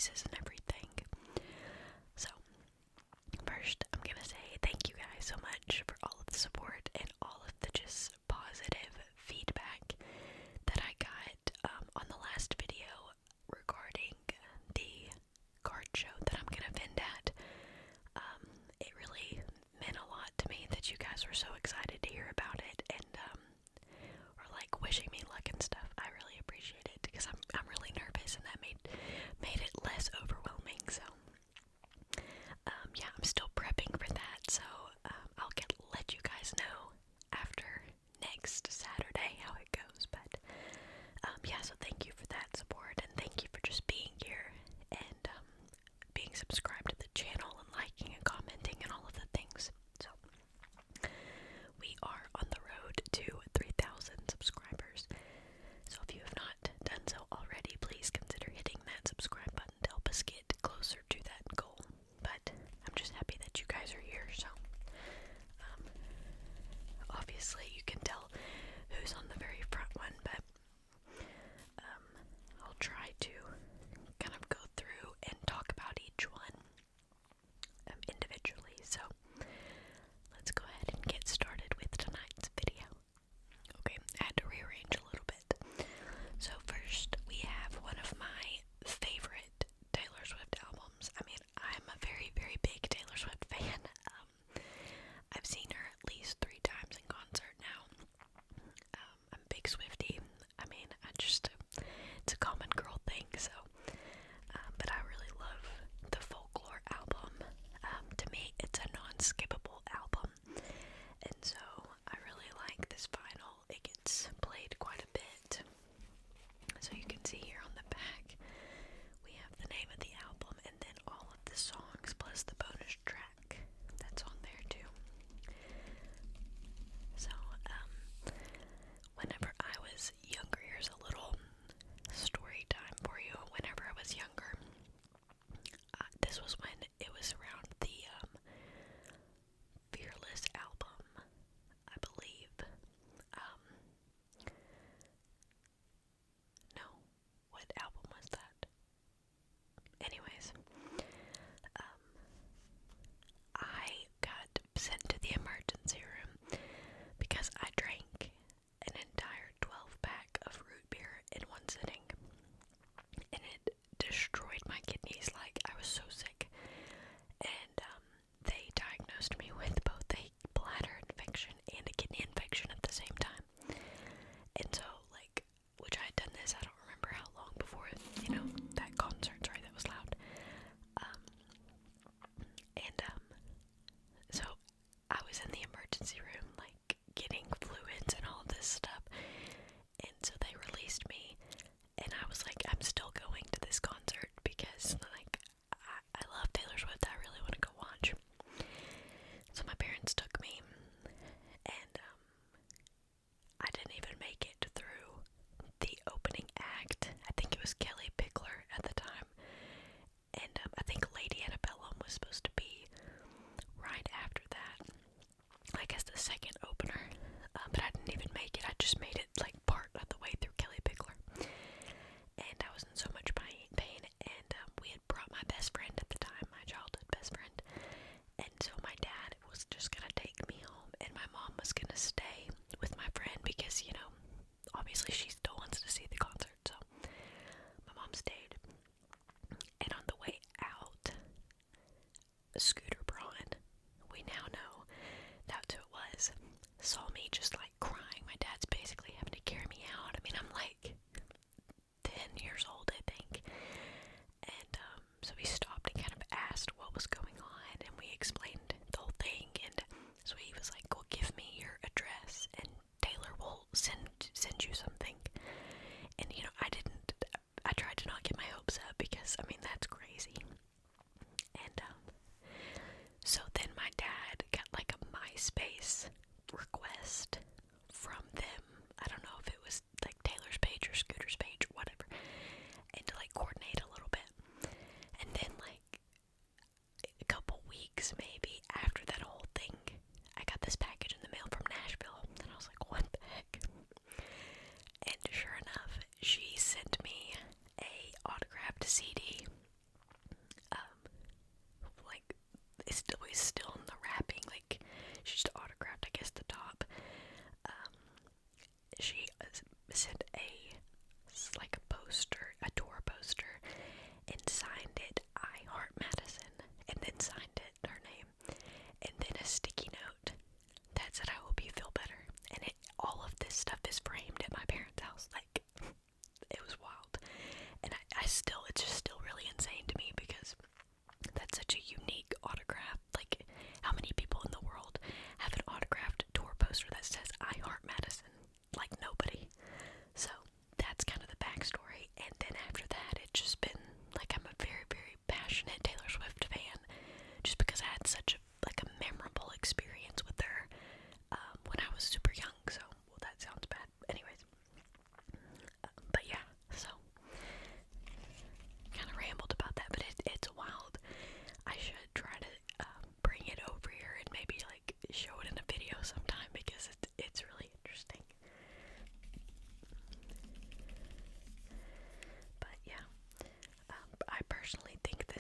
voices and everything. So, first, I'm gonna say thank you guys so much for all of the support and all of the just positive feedback that I got on the last video regarding the card show that I'm gonna vend at. It really meant a lot to me that you guys were so excited to hear about it and were like wishing me luck and stuff. I really appreciate it because I'm really nervous, and that made it less overwhelming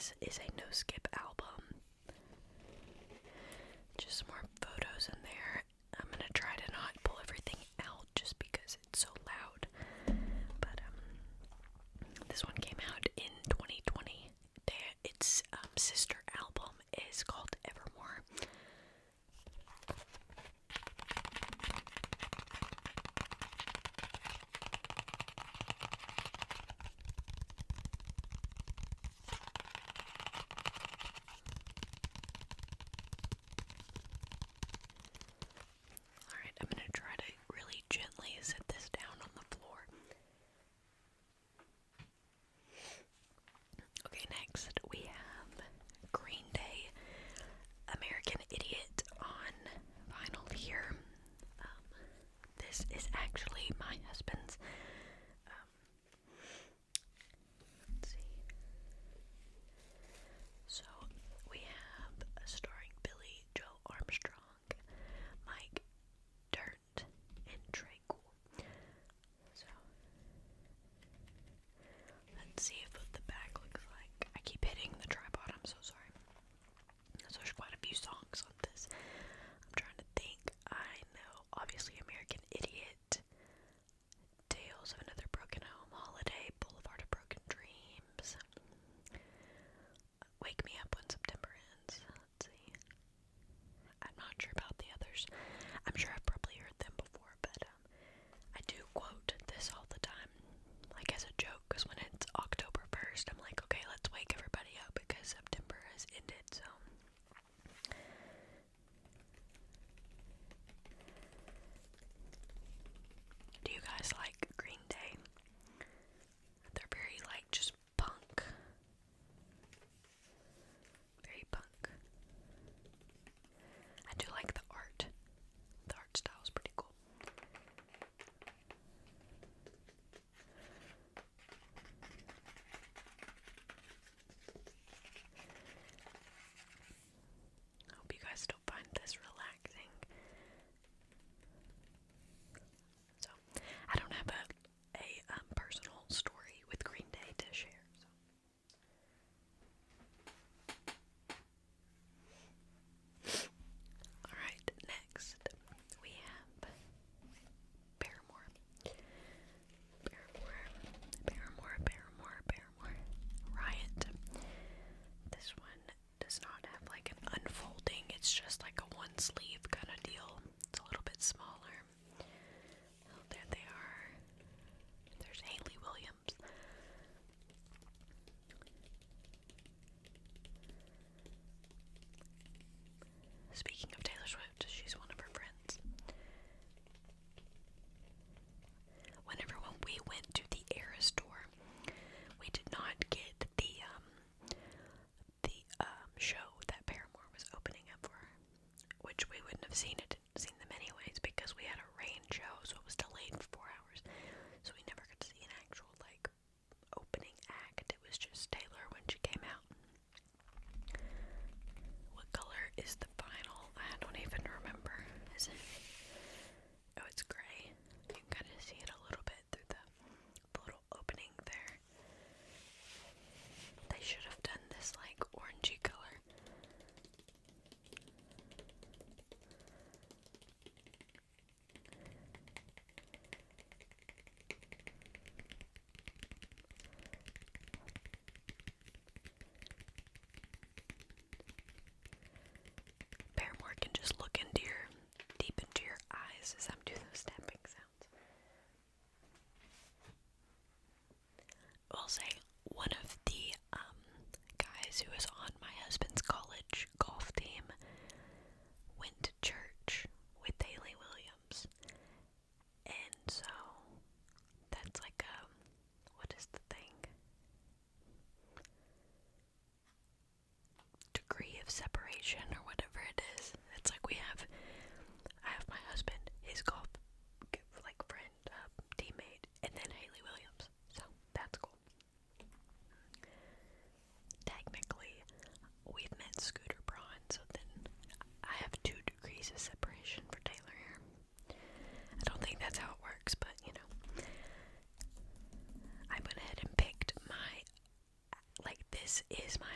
this is a no-skip album. Just more photos in there. I'm gonna try to not pull everything out just because it's so loud. But this one came out in 2020. Its sister album is called Evermore. Alright, I'm gonna try to really gently set this down on the floor. Okay, next we have Green Day, American Idiot on vinyl here. This is actually my husband's. Let's see. So we have starring Billy Joe Armstrong, Mike Dirnt, and Trey Cool. So let's see what the back looks like. I keep hitting the tripod, I'm so sorry. So there's quite a few songs on this. I'm trying to think. I know, obviously, American Idiot, Tales of Another Broken Home, Holiday, Boulevard of Broken Dreams, Wake Me Up When September Ends. Let's see. I'm not sure about the others. I'm sure I've probably heard them before, but I do quote this all the time, like as a joke, because when it's October 1st, I'm like, okay, let's wake everybody up because September has ended, so. Do you guys like Green Day? They're very, like, just punk. Very punk. I do like the art. The art style is pretty cool. I hope you guys still find this relaxing. So, I don't have a personal story with Green Day to share. So. Alright, next we have Paramore. Paramore. Riot. This one does not have like an unfolding, it's just like a one sleeve kind of deal. It's a little bit smaller. Oh, there they are. There's Hayley Williams. Speaking of Taylor Swift, she's one of her friends. When we went to the Era store, we did not get the show that Paramore was opening up for, which we wouldn't have seen them anyways because we had a rain show, so it was delayed for 4 hours. So we never got to see an actual like opening act. It was just Taylor when she came out. What color is the vinyl? I don't even remember. Is it? Oh, it's gray. You can kind of see it a little bit through the little opening there. They should have done this like orangey color. Paramore can just look deep into your eyes as I'm doing those tapping sounds. I'll say one of the guys who was on my husband's college golf team went to church with Hayley Williams, and so that's like what is the thing? Degree of separation or whatever it is. It's like I have my husband, his golf like friend, teammate, and then Hayley Williams. So that's cool. Technically, we've met Scooter Braun, so then I have 2 degrees of separation for Taylor here. I don't think that's how it works, but you know. I went ahead and picked this is my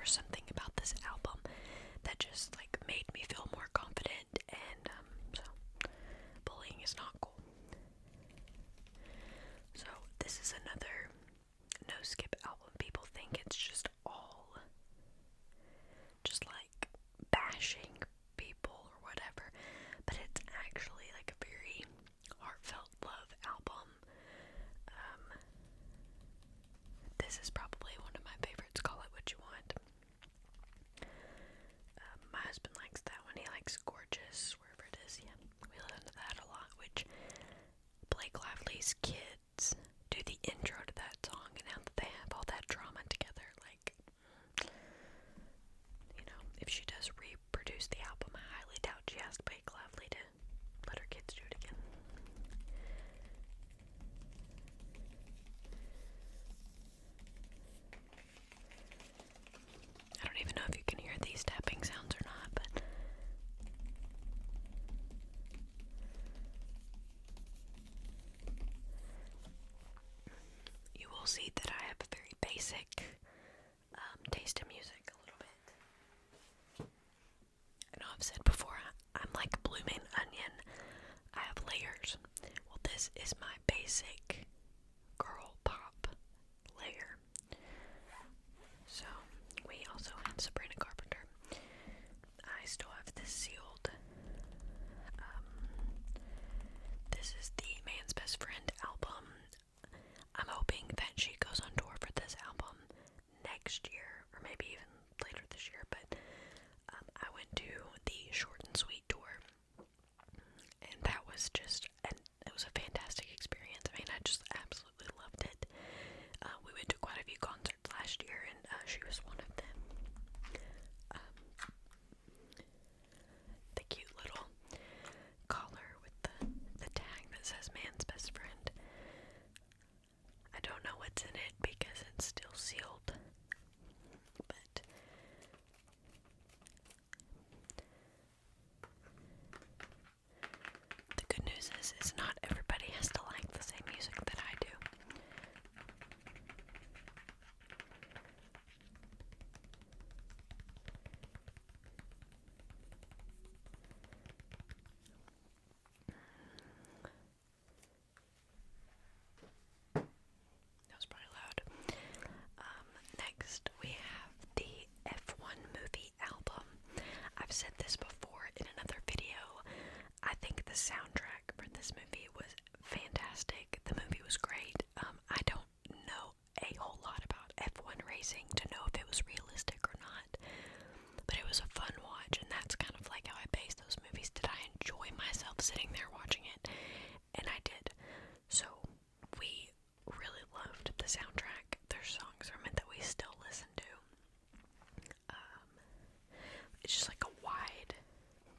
was something about this album that just like made me feel more confident, and so bullying is not cool. So this is another no skip album. People think it's just all just like bashing people or whatever, but it's actually like a very heartfelt love album. This is probably one of my favorites. Call It What You Want. My husband likes that one. He likes Gorgeous, wherever it is. Yeah, we listen to that a lot, which Blake Lively's kids do the intro to that song, and now that they have all that drama together, like, you know, if she does reproduce the album, I highly doubt she asked Blake Lively to let her kids do it again. I don't even know if you can hear these tapping sounds or not, but you will see that I have a very basic taste in music a little bit. I know I've said before, I'm like a blooming onion. I have layers. Well, this is my basic girl pop layer. So, we also have Sabrina Carpenter. I still have this sealed. This is the Man's Best Friend album. I'm hoping that she goes on tour for this album next year, or maybe even later this year, but I went to the Short and Sweet tour, and that was just, it was a fantastic experience. I mean, I just absolutely loved it. We went to quite a few concerts last year, and she was one of them. The cute little collar with the tag that says Man's Best Friend. I don't know what's in it because it's still sealed, but the good news is not everybody has to like the same music that I do. That was probably loud. Next, we have the F1 movie album. I've said this before in another video. I think the soundtrack for this movie was fantastic. The movie was great. I don't know a whole lot about F1 racing to know if it was realistic or not, but it was a fun watch, and that's kind of like how I base those movies. Did I enjoy myself sitting there watching it? And I did. So we really loved the soundtrack. Their songs are meant that we still listen to. It's just like a wide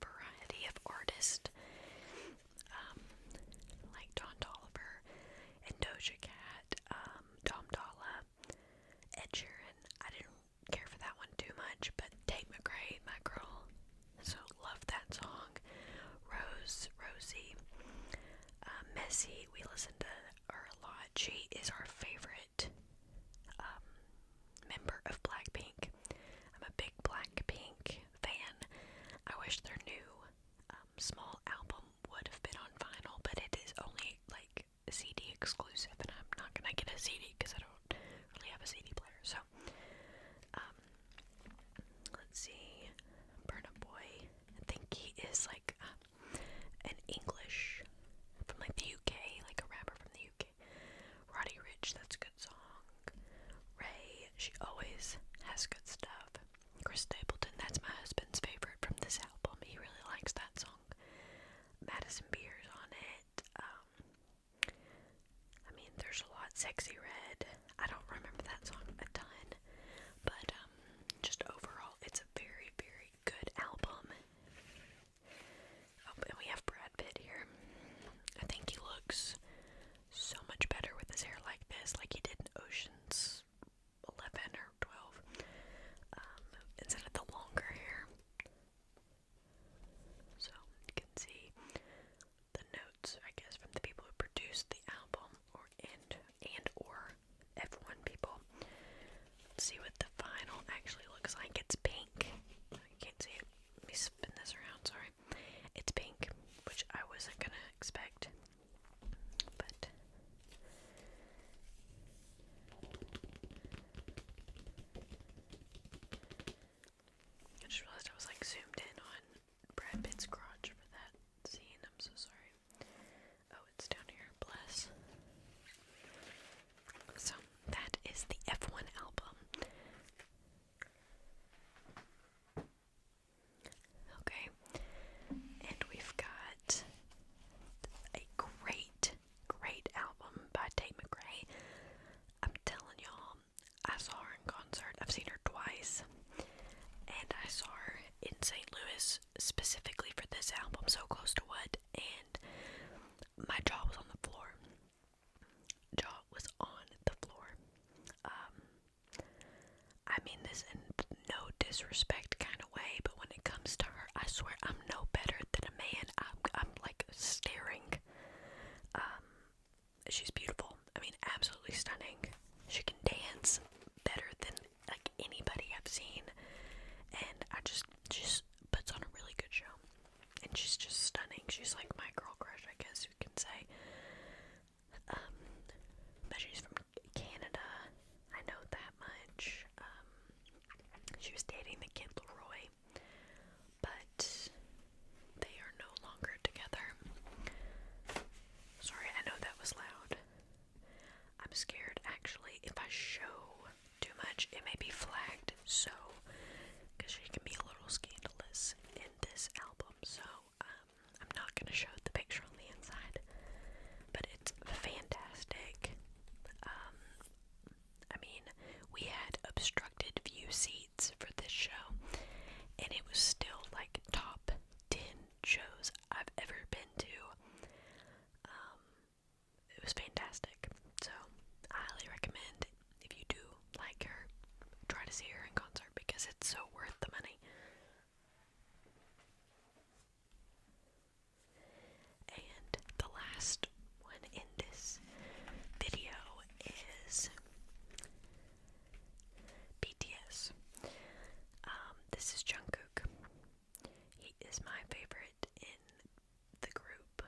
variety of artists, like Don Toliver and Doja Cat, Dom Dolla, Ed Sheeran. I didn't care for that one too much, but Tate McCrae, my girl, so love that song. Rosie, Messy, we listen to her a lot. She is our favorite member of Blackpink. I'm a big Blackpink fan. I wish their new small album would have been on vinyl, but it is only like CD exclusive, and I'm not gonna get a CD because I don't really have a CD player. So, let's see, Burna Boy. I think he is like an English from like the UK, like a rapper from the UK. Roddy Ricch, that's a good song. Ray, she always has good stuff. Chris Stapleton, that's my husband's favorite from this album. He really likes that song. Madison Beer's on it. I mean, there's a lot. Sexy Red. I don't remember that song a ton, but just overall, it's a very, very good album. Oh, and we have Brad Pitt here. I think he looks so much better with his hair like this, like he did in Ocean's 11 or 12, instead of the longer hair. So you can see the notes, I guess, from the people who produced the album or St. Louis specifically for this album, So Close to What, and my jaw was on the floor. Jaw was on the floor. I mean this in no disrespect kind of way, but when it comes to her, I swear I'm no better than a man. I'm like staring. She's beautiful. I mean, absolutely stunning. She can dance better than like anybody I've seen, and just puts on a really good show. And she's just stunning. She's like my girl crush, I guess you can say. But she's from Canada. I know that much. She was dating the kid Leroy, but they are no longer together. Sorry, I know that was loud. I'm scared, actually, if I show too much, it may be flagged, so, because she can be a little scandalous in this album, so, I'm not going to show the picture on the inside, but it's fantastic. I mean, we had obstructed view seats for this show, and it was still, like, top 10 shows I've ever been to. It was fantastic. So, I highly recommend, if you do like her, try to see her in concert because it's so worth the money. And the last one in this video is BTS. This is Jungkook. He is my favorite in the group.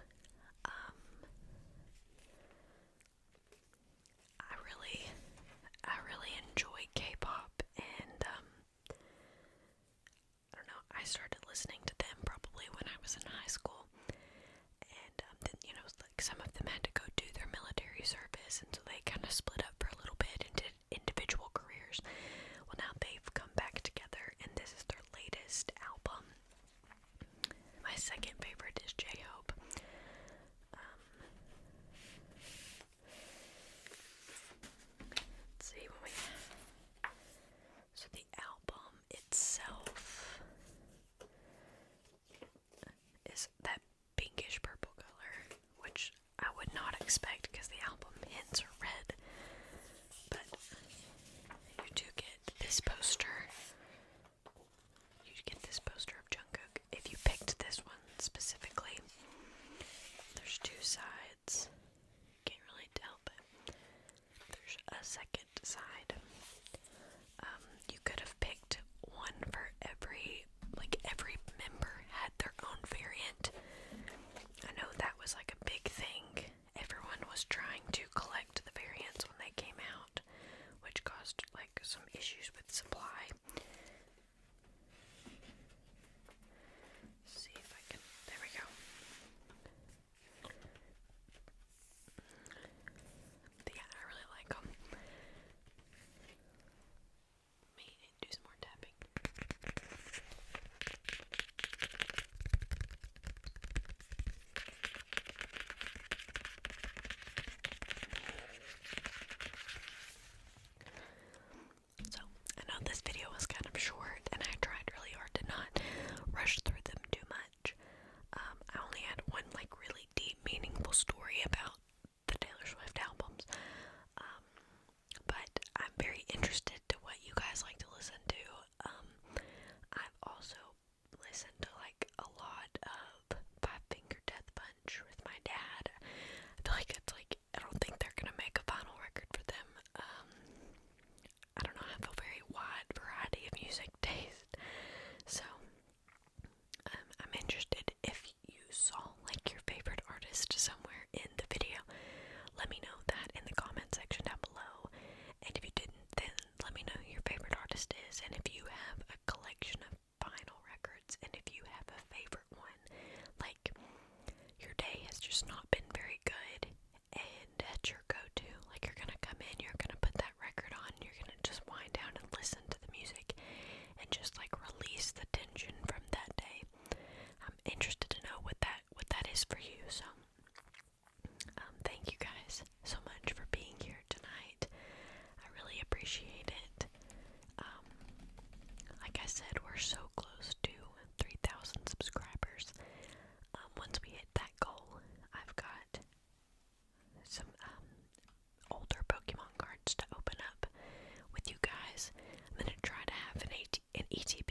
I really enjoy K-pop, and I don't know, I started listening to them probably when I was in high school, and then, you know, like some of them had to go do their military service, and so they kind of split up for a little bit and did individual careers. Well, now they've come back together, and this is their latest album. My second favorite is J-Hope. Let's see when we. So the album itself is that pinkish purple color, which I would not expect because the album hints are red. But you do get this poster. You get this poster of Jungkook. If you picked this one specifically, there's two sides. Can't really tell, but there's a second side. You could have picked one for every member had their own variant. I know that was like a big thing. Everyone was trying to collect the variants when they came out, which caused like some issues with supply. Let's see if I can, there we go. But yeah, I really like them. Let me do some more tapping. So, I know this video was kind of short, and I tried really hard to not rush through them too much. I only had one like really deep, meaningful story about the Taylor Swift albums. But I'm very interested to what you guys like to listen to. I've also listened to like a lot of Five Finger Death Punch with my dad. I feel like it's like, I don't think they're gonna make a final record for them. I don't know, I have a very wide variety of music taste. So, I'm interested if you saw like your favorite artist somewhere in the video. Let me know that in the comment section down below. And if you didn't, then let me know who your favorite artist is. And if you have a collection of vinyl records, and if you have a favorite one, like your day has just not been very good, and that's your go-to. Like you're gonna come in, you're gonna put that record on, you're gonna just wind down and listen to the music, and just like release the tension from that day. I'm interested to know what that is for you. So, thank you guys so much for being here tonight. I really appreciate it. Like I said, we're so close to ET